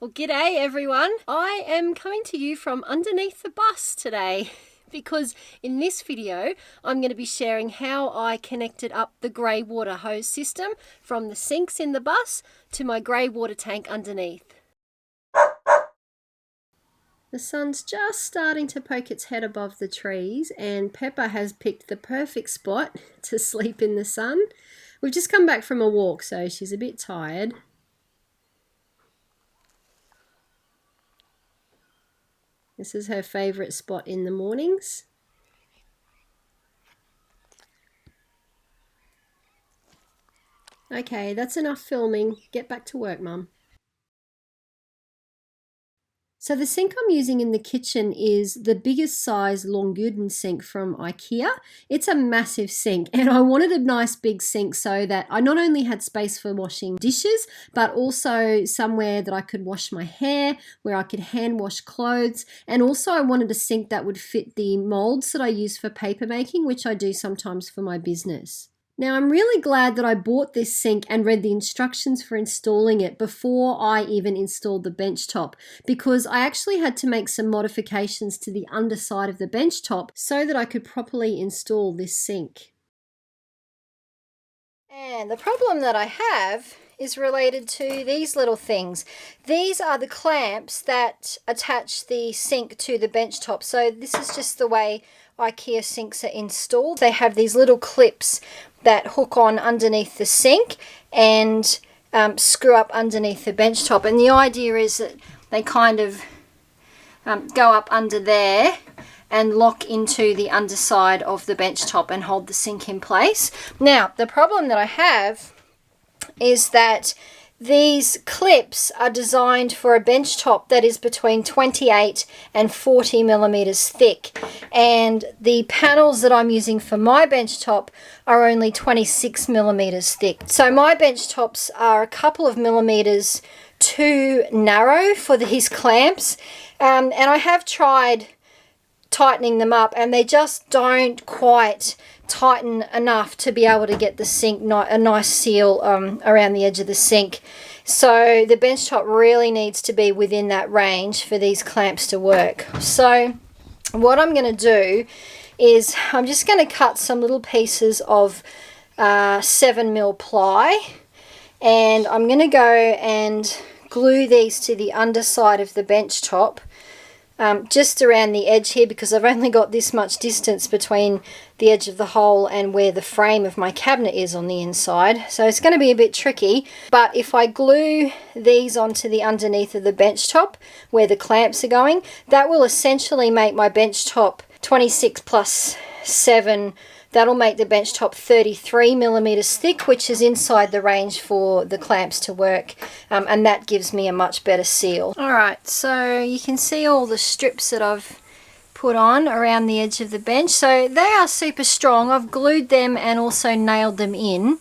Well, g'day everyone. I am coming to you from underneath the bus today because in this video I'm going to be sharing how I connected up the grey water hose system from the sinks in the bus to my grey water tank underneath. The sun's just starting to poke its head above the trees and Pepper has picked the perfect spot to sleep in the sun. We've just come back from a walk, so she's a bit tired. This is her favourite spot in the mornings. Okay, that's enough filming. Get back to work, Mum. So the sink I'm using in the kitchen is the biggest size Longuden sink from IKEA. It's a massive sink and I wanted a nice big sink so that I not only had space for washing dishes, but also somewhere that I could wash my hair, where I could hand wash clothes. And also I wanted a sink that would fit the molds that I use for paper making, which I do sometimes for my business. Now I'm really glad that I bought this sink and read the instructions for installing it before I even installed the bench top, because I actually had to make some modifications to the underside of the bench top so that I could properly install this sink. And the problem that I have is related to these little things. These are the clamps that attach the sink to the bench top. So this is just the way IKEA sinks are installed. They have these little clips that hook on underneath the sink and screw up underneath the bench top. And the idea is that they kind of go up under there and lock into the underside of the bench top and hold the sink in place. Now, the problem that I have is that these clips are designed for a bench top that is between 28 and 40 millimeters thick, and the panels that I'm using for my bench top are only 26 millimeters thick. So my bench tops are a couple of millimeters too narrow for these clamps, and I have tried tightening them up and they just don't quite tighten enough to be able to get the sink a nice seal around the edge of the sink. So the bench top really needs to be within that range for these clamps to work. So what I'm going to do is I'm just going to cut some little pieces of 7mm ply, and I'm going to go and glue these to the underside of the bench top. Just around the edge here, because I've only got this much distance between the edge of the hole and where the frame of my cabinet is on the inside. So it's going to be a bit tricky, but if I glue these onto the underneath of the bench top where the clamps are going, that will essentially make my bench top 26 plus 7. That'll make the bench top 33 millimeters thick, which is inside the range for the clamps to work, and that gives me a much better seal. Alright, so you can see all the strips that I've put on around the edge of the bench. So they are super strong. I've glued them and also nailed them in.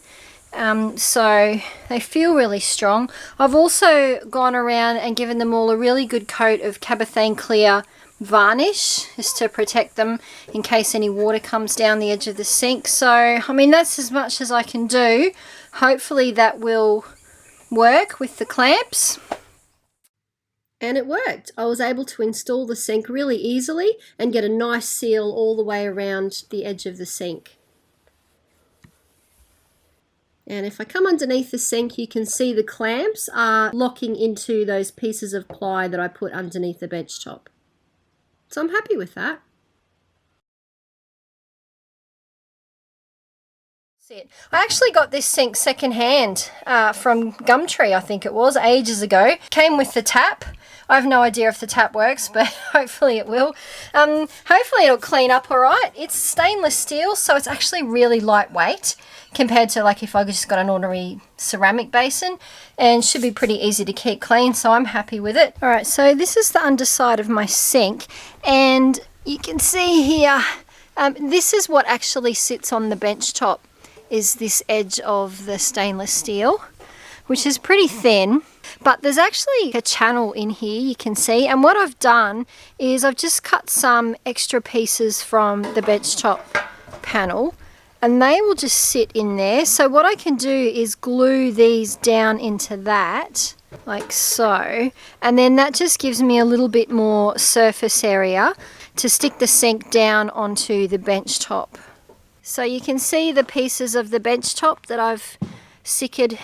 So they feel really strong. I've also gone around and given them all a really good coat of Cabothane Clear varnish just to protect them in case any water comes down the edge of the sink. So I mean, that's as much as I can do. Hopefully that will work with the clamps. And it worked. I was able to install the sink really easily and get a nice seal all the way around the edge of the sink. And if I come underneath the sink, you can see the clamps are locking into those pieces of ply that I put underneath the bench top. So I'm happy with that. That's it. I actually got this sink secondhand from Gumtree, I think it was, ages ago. Came with the tap. I have no idea if the tap works, but hopefully it will. Hopefully it'll clean up all right. It's stainless steel, so it's actually really lightweight compared to like if I just got an ordinary ceramic basin, and should be pretty easy to keep clean, so I'm happy with it. All right, so this is the underside of my sink, and you can see here, this is what actually sits on the bench top, is this edge of the stainless steel, which is pretty thin. But there's actually a channel in here, you can see, and what I've done is I've just cut some extra pieces from the bench top panel and they will just sit in there. So what I can do is glue these down into that like so, and then that just gives me a little bit more surface area to stick the sink down onto the bench top. So you can see the pieces of the bench top that I've sickered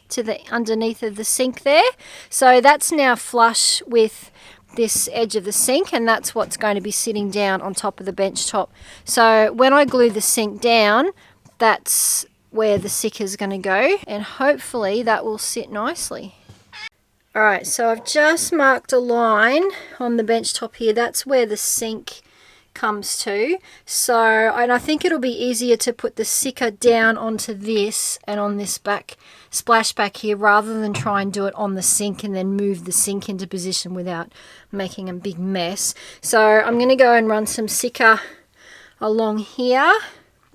to the underneath of the sink there. So that's now flush with this edge of the sink, and that's what's going to be sitting down on top of the bench top. So when I glue the sink down, that's where the sicker is going to go, and hopefully that will sit nicely. Alright, so I've just marked a line on the bench top here. That's where the sink comes to. So, and I think it'll be easier to put the sicker down onto this and on this back splashback here, rather than try and do it on the sink and then move the sink into position without making a big mess. So I'm going to go and run some sicker along here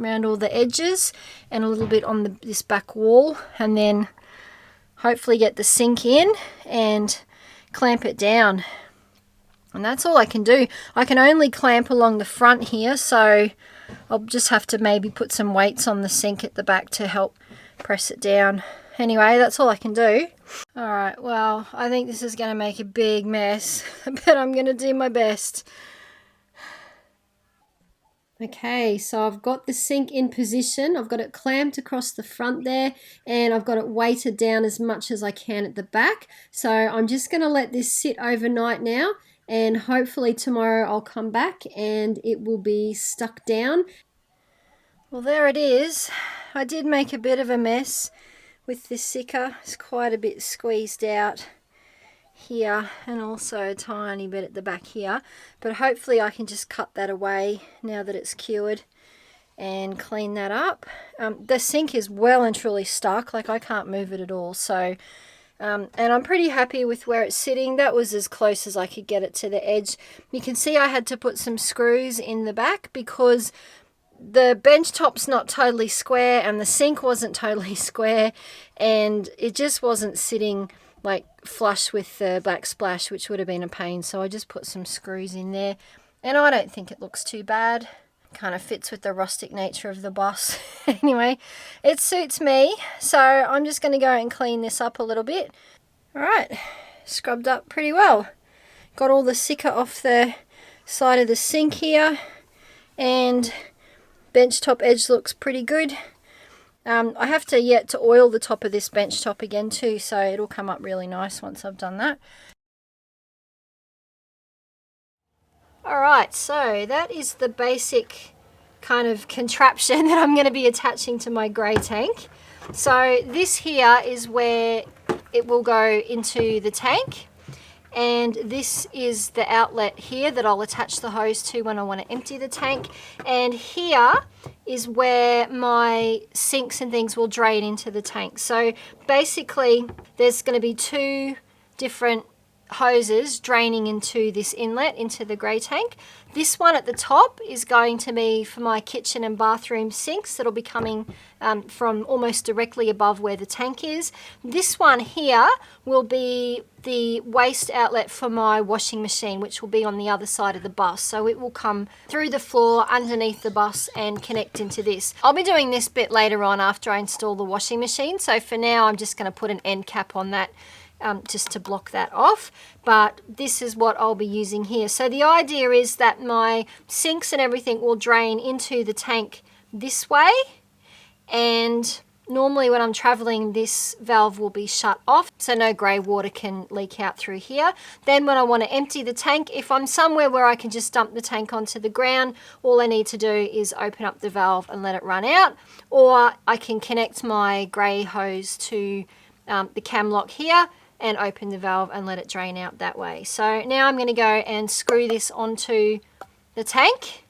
around all the edges and a little bit on this back wall, and then hopefully get the sink in and clamp it down. And that's all I can do. I can only clamp along the front here, so I'll just have to maybe put some weights on the sink at the back to help press it down. Anyway, that's all I can do. Alright, well, I think this is going to make a big mess, but I'm going to do my best. Okay, so I've got the sink in position. I've got it clamped across the front there, and I've got it weighted down as much as I can at the back. So I'm just going to let this sit overnight now, and hopefully tomorrow I'll come back and it will be stuck down. Well, there it is. I did make a bit of a mess with this sicker. It's quite a bit squeezed out here, and also a tiny bit at the back here, but hopefully I can just cut that away now that it's cured and clean that up. The sink is well and truly stuck, like I can't move it at all, so and I'm pretty happy with where it's sitting. That was as close as I could get it to the edge. You can see I had to put some screws in the back because the bench top's not totally square and the sink wasn't totally square, and it just wasn't sitting like flush with the backsplash, which would have been a pain. So I just put some screws in there, and I don't think it looks too bad. Kind of fits with the rustic nature of the boss. Anyway, it suits me, so I'm just going to go and clean this up a little bit. Alright, scrubbed up pretty well. Got all the sicker off the side of the sink here, and bench top edge looks pretty good. I have to yet to oil the top of this bench top again too, so it'll come up really nice once I've done that. Alright, so that is the basic kind of contraption that I'm going to be attaching to my grey tank. So this here is where it will go into the tank, and this is the outlet here that I'll attach the hose to when I want to empty the tank, and here is where my sinks and things will drain into the tank. So basically there's going to be two different hoses draining into this inlet into the grey tank. This one at the top is going to be for my kitchen and bathroom sinks that'll be coming from almost directly above where the tank is. This one here will be the waste outlet for my washing machine, which will be on the other side of the bus. So it will come through the floor underneath the bus and connect into this. I'll be doing this bit later on after I install the washing machine. So for now, I'm just going to put an end cap on that just to block that off, but this is what I'll be using here. So the idea is that my sinks and everything will drain into the tank this way, and normally when I'm traveling this valve will be shut off so no grey water can leak out through here. Then when I want to empty the tank, if I'm somewhere where I can just dump the tank onto the ground, all I need to do is open up the valve and let it run out, or I can connect my grey hose to the cam lock here and open the valve and let it drain out that way. So now I'm going to go and screw this onto the tank,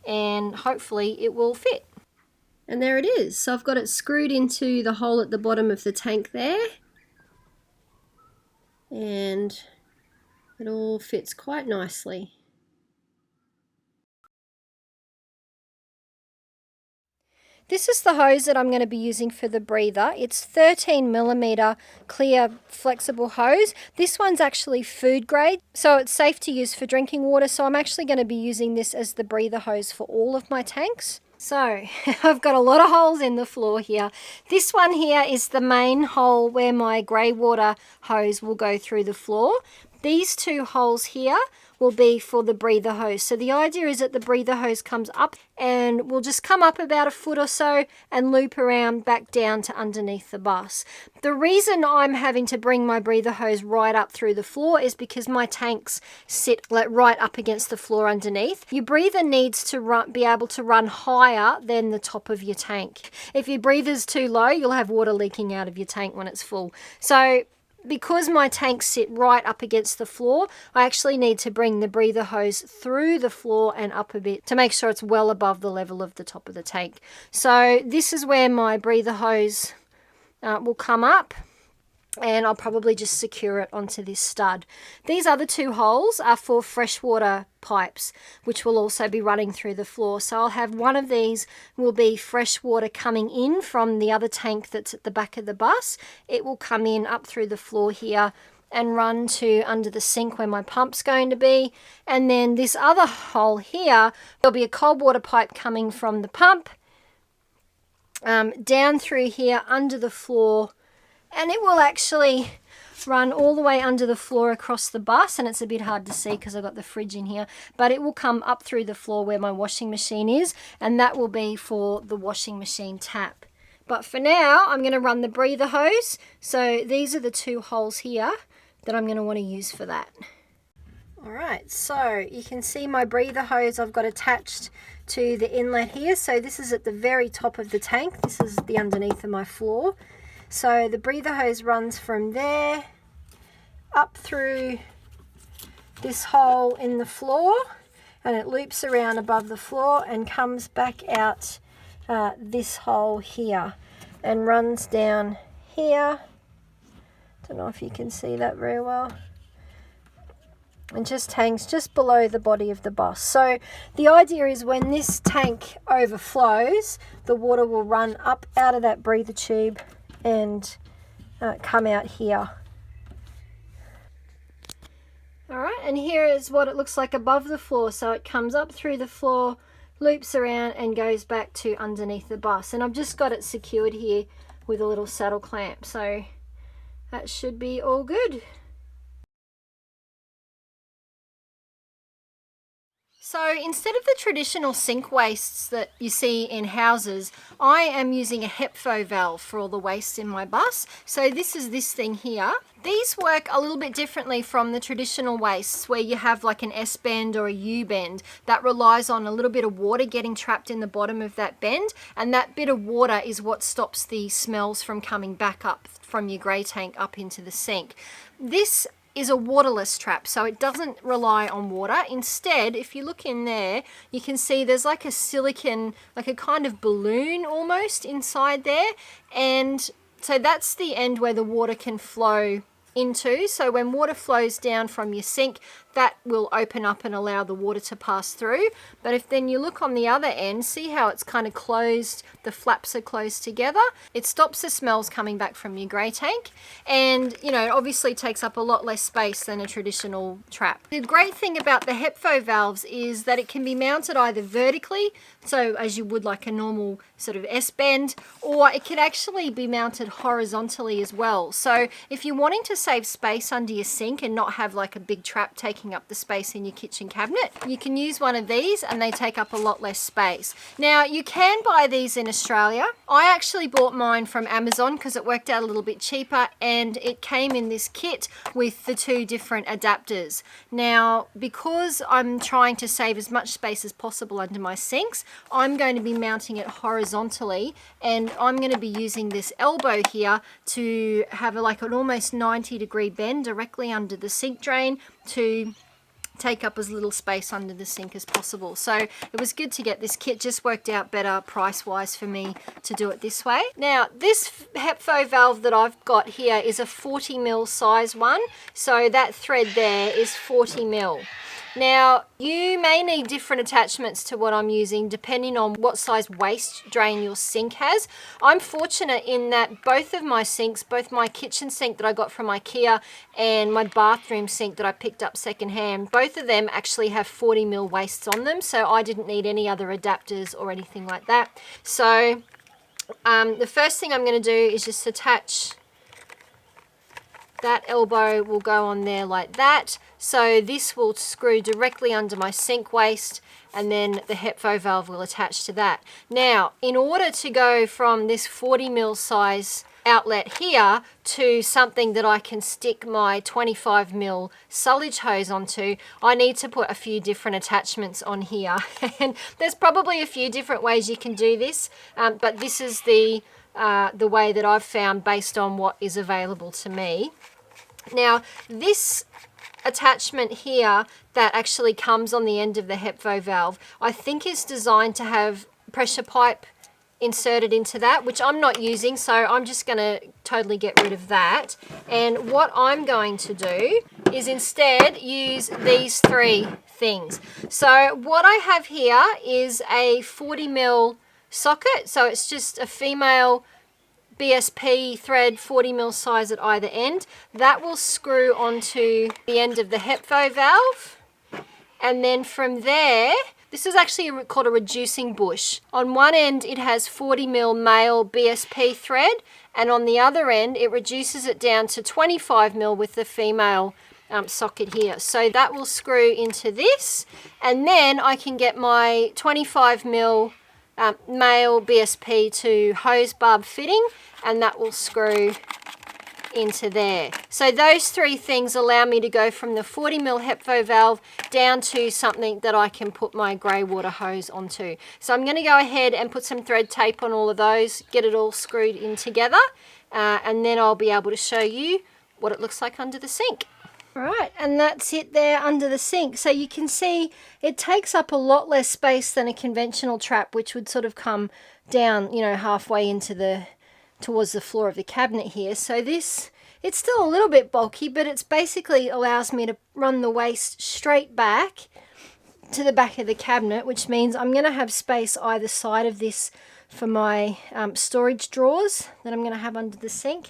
and hopefully it will fit. And there it is. So I've got it screwed into the hole at the bottom of the tank there, and it all fits quite nicely. This is the hose that I'm going to be using for the breather. It's 13mm clear flexible hose. This one's actually food grade, so it's safe to use for drinking water. So I'm actually going to be using this as the breather hose for all of my tanks. So I've got a lot of holes in the floor here. This one here is the main hole where my grey water hose will go through the floor. These two holes here will be for the breather hose. So the idea is that the breather hose comes up and will just come up about a foot or so and loop around back down to underneath the bus. The reason I'm having to bring my breather hose right up through the floor is because my tanks sit like right up against the floor underneath. Your breather needs to be able to run higher than the top of your tank. If your breather's too low, you'll have water leaking out of your tank when it's full. So because my tanks sit right up against the floor, I actually need to bring the breather hose through the floor and up a bit to make sure it's well above the level of the top of the tank. So this is where my breather hose will come up, and I'll probably just secure it onto this stud. These other two holes are for freshwater pipes, which will also be running through the floor. So I'll have one of these will be fresh water coming in from the other tank that's at the back of the bus. It will come in up through the floor here and run to under the sink where my pump's going to be. And then this other hole here, there'll be a cold water pipe coming from the pump down through here under the floor, and it will actually run all the way under the floor across the bus, and it's a bit hard to see because I've got the fridge in here, but it will come up through the floor where my washing machine is, and that will be for the washing machine tap. But for now, I'm going to run the breather hose. So these are the two holes here that I'm going to want to use for that. Alright, so you can see my breather hose I've got attached to the inlet here. So this is at the very top of the tank. This is the underneath of my floor. So the breather hose runs from there up through this hole in the floor, and it loops around above the floor and comes back out this hole here and runs down here. Don't know if you can see that very well. And just hangs just below the body of the bus. So the idea is when this tank overflows, the water will run up out of that breather tube and come out here. Alright, and here is what it looks like above the floor. So it comes up through the floor, loops around and goes back to underneath the bus. And I've just got it secured here with a little saddle clamp. So that should be all good. So instead of the traditional sink wastes that you see in houses, I am using a Hepvo valve for all the waste in my bus. So this is this thing here. These work a little bit differently from the traditional wastes where you have like an S bend or a U bend that relies on a little bit of water getting trapped in the bottom of that bend, and that bit of water is what stops the smells from coming back up from your grey tank up into the sink. This is a waterless trap, so it doesn't rely on water. Instead, if you look in there, you can see there's like a silicone, like a kind of balloon almost inside there, and so that's the end where the water can flow into. So when water flows down from your sink, that will open up and allow the water to pass through. But if then you look on the other end, see how it's kind of closed, the flaps are closed together. It stops the smells coming back from your grey tank, and you know, it obviously takes up a lot less space than a traditional trap. The great thing about the Hepvo valves is that it can be mounted either vertically, so as you would like a normal sort of S-bend, or it can actually be mounted horizontally as well. So if you're wanting to save space under your sink and not have like a big trap taking up the space in your kitchen cabinet, you can use one of these and they take up a lot less space. Now you can buy these in Australia. I actually bought mine from Amazon because it worked out a little bit cheaper, and it came in this kit with the two different adapters. Now because I'm trying to save as much space as possible under my sinks, I'm going to be mounting it horizontally, and I'm going to be using this elbow here to have like an almost 90-degree bend directly under the sink drain to take up as little space under the sink as possible. So it was good to get this kit. Just worked out better price-wise for me to do it this way. Now this Hepvo valve that I've got here is a 40 mil size one, so that thread there is 40 mil. Now, you may need different attachments to what I'm using depending on what size waste drain your sink has. I'm fortunate in that both of my sinks, both my kitchen sink that I got from IKEA and my bathroom sink that I picked up secondhand, both of them actually have 40mm wastes on them, so I didn't need any other adapters or anything like that. So the first thing I'm going to do is just attach. That elbow will go on there like that. So this will screw directly under my sink waste, and then the Hepvo valve will attach to that. Now, in order to go from this 40mm size outlet here to something that I can stick my 25mm sullage hose onto, I need to put a few different attachments on here. And there's probably a few different ways you can do this, but this is the way that I've found based on what is available to me. Now, this attachment here that actually comes on the end of the Hepvo valve, I think is designed to have pressure pipe inserted into that, which I'm not using, so I'm just going to totally get rid of that. And what I'm going to do is instead use these three things. So what I have here is a 40mm socket, so it's just a female BSP thread, 40mm size at either end. That will screw onto the end of the Hepvo valve, and then from there, this is actually called a reducing bush. On one end it has 40mm male BSP thread, and on the other end it reduces it down to 25mm with the female socket here. So that will screw into this, and then I can get my 25mm male BSP to hose barb fitting, and that will screw into there. So those three things allow me to go from the 40mm Hepvo valve down to something that I can put my grey water hose onto. So I'm going to go ahead and put some thread tape on all of those, get it all screwed in together, and then I'll be able to show you what it looks like under the sink. Right, and that's it there under the sink. So you can see it takes up a lot less space than a conventional trap, which would sort of come down, you know, halfway into towards the floor of the cabinet here. So this, it's still a little bit bulky, but it's basically allows me to run the waste straight back to the back of the cabinet, which means I'm going to have space either side of this for my storage drawers that I'm going to have under the sink.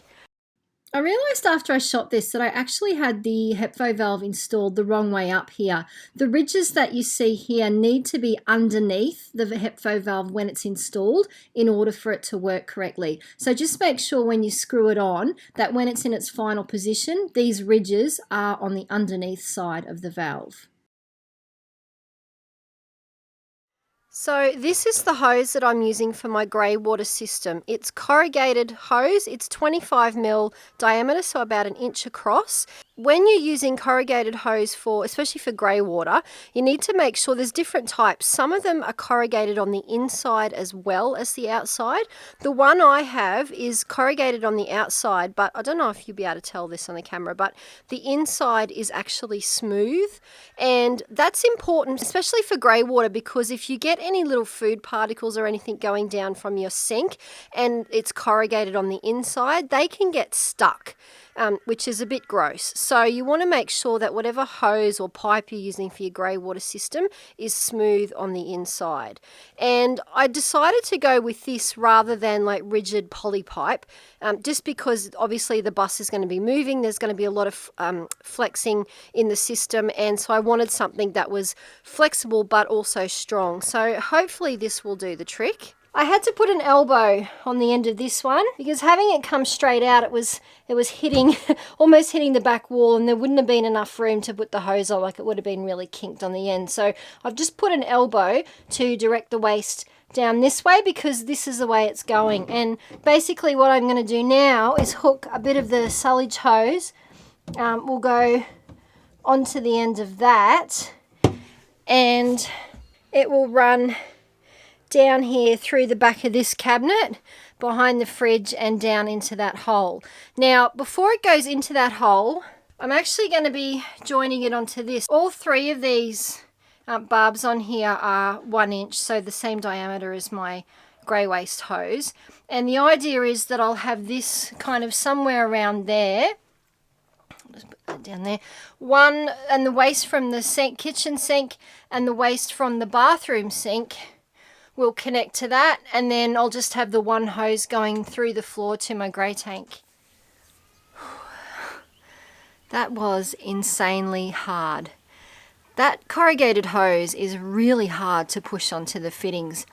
I realised after I shot this that I actually had the Hepvo valve installed the wrong way up here. The ridges that you see here need to be underneath the Hepvo valve when it's installed in order for it to work correctly. So just make sure when you screw it on that when it's in its final position, these ridges are on the underneath side of the valve. So this is the hose that I'm using for my grey water system. It's corrugated hose. It's 25mm diameter, so about 1 inch across. When you're using corrugated hose especially for grey water, you need to make sure there's different types. Some of them are corrugated on the inside as well as the outside. The one I have is corrugated on the outside, but I don't know if you'll be able to tell this on the camera, but the inside is actually smooth. And that's important, especially for grey water, because if you get any little food particles or anything going down from your sink and it's corrugated on the inside, they can get stuck, which is a bit gross. So you want to make sure that whatever hose or pipe you're using for your grey water system is smooth on the inside. And I decided to go with this rather than like rigid poly pipe, just because obviously the bus is going to be moving, there's going to be a lot of flexing in the system, and so I wanted something that was flexible but also strong. So hopefully this will do the trick. I had to put an elbow on the end of this one because having it come straight out, it was hitting, almost hitting the back wall, and there wouldn't have been enough room to put the hose on, like it would have been really kinked on the end. So I've just put an elbow to direct the waste down this way because this is the way it's going. And basically what I'm going to do now is hook a bit of the sullage hose. We'll go onto the end of that, and it will run down here through the back of this cabinet, behind the fridge, and down into that hole. Now, before it goes into that hole, I'm actually going to be joining it onto this. All three of these barbs on here are 1 inch, so the same diameter as my grey waste hose. And the idea is that I'll have this kind of somewhere around there. just put that down there. One, and the waste from the sink, kitchen sink, and the waste from the bathroom sink will connect to that, and then I'll just have the one hose going through the floor to my grey tank. That was insanely hard. That corrugated hose is really hard to push onto the fittings.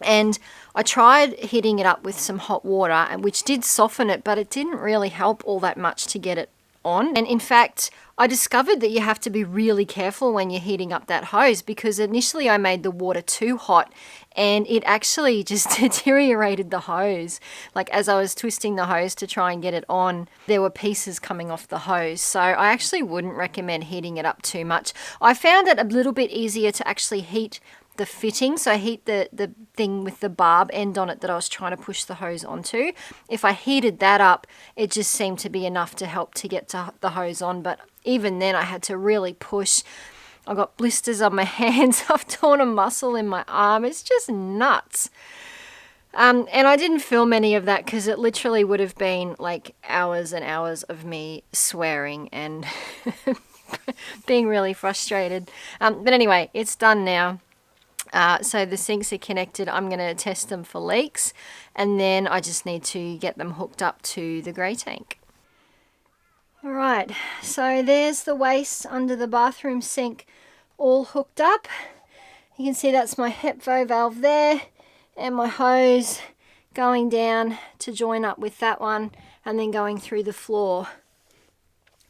And I tried heating it up with some hot water, which did soften it, but it didn't really help all that much to get it on. And in fact, I discovered that you have to be really careful when you're heating up that hose, because initially I made the water too hot and it actually just deteriorated the hose. Like as I was twisting the hose to try and get it on, there were pieces coming off the hose. So I actually wouldn't recommend heating it up too much. I found it a little bit easier to actually heat the fitting, so heat the thing with the barb end on it that I was trying to push the hose onto. If I heated that up, it just seemed to be enough to help to get to the hose on, but even then I had to really push. I got blisters on my hands, I've torn a muscle in my arm, it's just nuts. And I didn't film any of that because it literally would have been like hours and hours of me swearing and being really frustrated. But anyway, it's done now. So the sinks are connected. I'm going to test them for leaks, and then I just need to get them hooked up to the grey tank. Alright, so there's the waste under the bathroom sink all hooked up. You can see that's my Hepvo valve there, and my hose going down to join up with that one, and then going through the floor.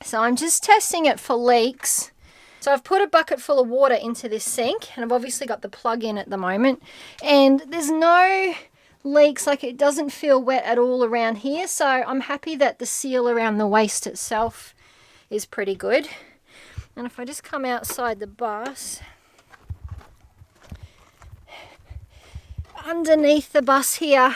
So I'm just testing it for leaks. So I've put a bucket full of water into this sink, and I've obviously got the plug in at the moment, and there's no leaks, like it doesn't feel wet at all around here. So I'm happy that the seal around the waste itself is pretty good. And if I just come outside the bus, underneath the bus here, I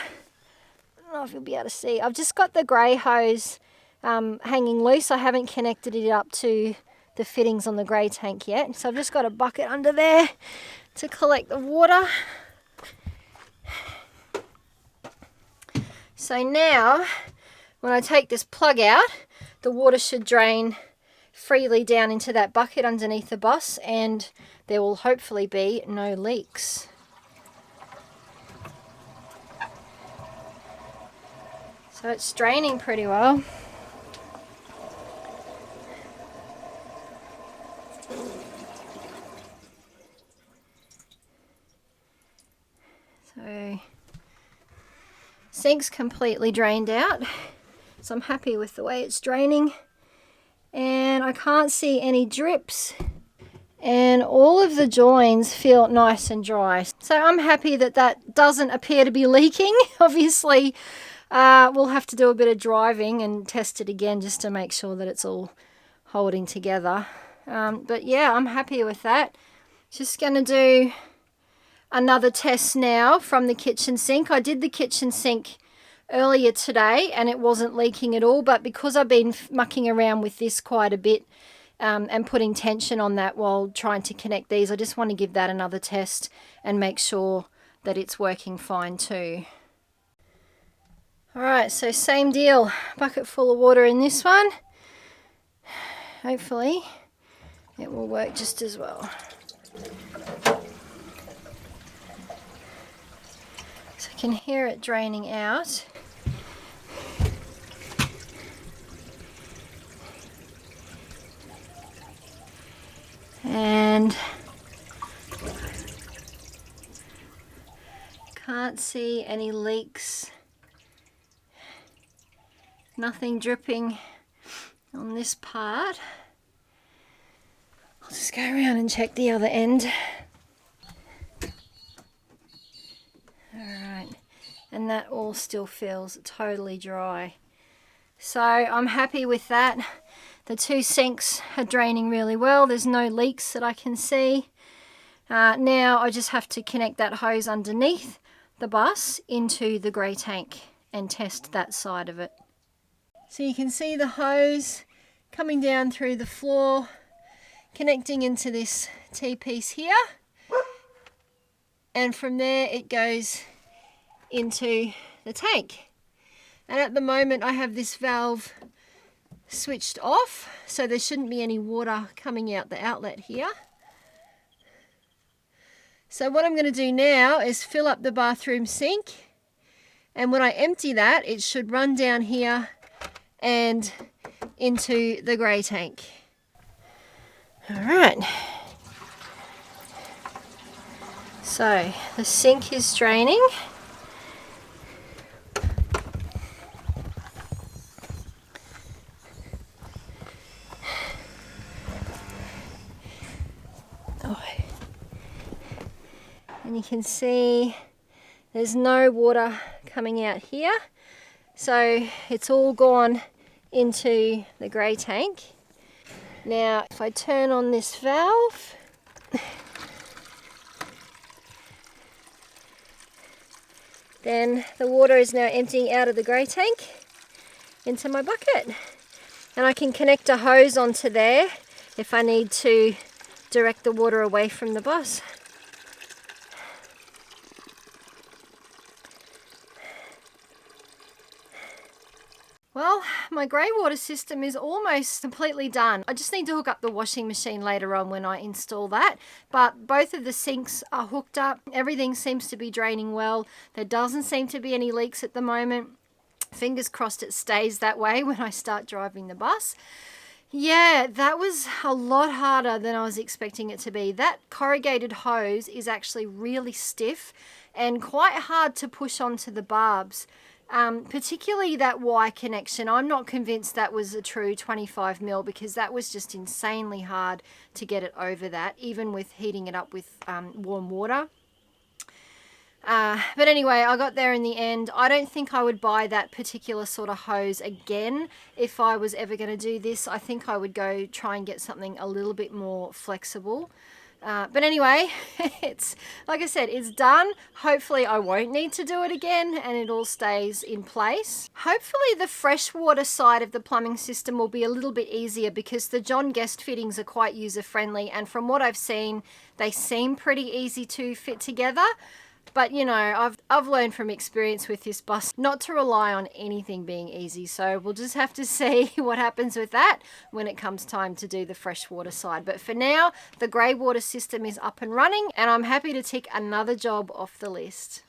don't know if you'll be able to see, I've just got the grey hose hanging loose. I haven't connected it up to the fittings on the grey tank yet, so I've just got a bucket under there to collect the water. So now when I take this plug out, the water should drain freely down into that bucket underneath the bus, and there will hopefully be no leaks. So it's draining pretty well. So sink's completely drained out, so I'm happy with the way it's draining, and I can't see any drips, and all of the joins feel nice and dry. So I'm happy that that doesn't appear to be leaking. Obviously we'll have to do a bit of driving and test it again just to make sure that it's all holding together. But yeah, I'm happy with that. Just going to do another test now from the kitchen sink. I did the kitchen sink earlier today and it wasn't leaking at all, but because I've been mucking around with this quite a bit and putting tension on that while trying to connect these, I just want to give that another test and make sure that it's working fine too. Alright, so same deal, bucket full of water in this one. Hopefully it will work just as well. So I can hear it draining out. And can't see any leaks. Nothing dripping on this part. I'll just go around and check the other end. Alright, and that all still feels totally dry. So I'm happy with that. The two sinks are draining really well. There's no leaks that I can see. Now I just have to connect that hose underneath the bus into the grey tank and test that side of it. So you can see the hose coming down through the floor, connecting into this T-piece here, and from there it goes into the tank. And at the moment I have this valve switched off, so there shouldn't be any water coming out the outlet here. So what I'm going to do now is fill up the bathroom sink, and when I empty that, it should run down here and into the grey tank. All right. So the sink is draining. Oh. And you can see there's no water coming out here. So it's all gone into the grey tank. Now, if I turn on this valve, then the water is now emptying out of the grey tank into my bucket. And I can connect a hose onto there if I need to direct the water away from the bus. Well, my grey water system is almost completely done. I just need to hook up the washing machine later on when I install that. But both of the sinks are hooked up. Everything seems to be draining well. There doesn't seem to be any leaks at the moment. Fingers crossed it stays that way when I start driving the bus. Yeah, that was a lot harder than I was expecting it to be. That corrugated hose is actually really stiff and quite hard to push onto the barbs. Particularly that Y connection. I'm not convinced that was a true 25mm because that was just insanely hard to get it over that, even with heating it up with warm water. But anyway, I got there in the end. I don't think I would buy that particular sort of hose again if I was ever going to do this. I think I would go try and get something a little bit more flexible. But anyway, it's like I said, it's done. Hopefully I won't need to do it again and it all stays in place. Hopefully the freshwater side of the plumbing system will be a little bit easier because the John Guest fittings are quite user friendly, and from what I've seen, they seem pretty easy to fit together. But you know, I've learned from experience with this bus not to rely on anything being easy. So we'll just have to see what happens with that when it comes time to do the freshwater side. But for now, the grey water system is up and running and I'm happy to tick another job off the list.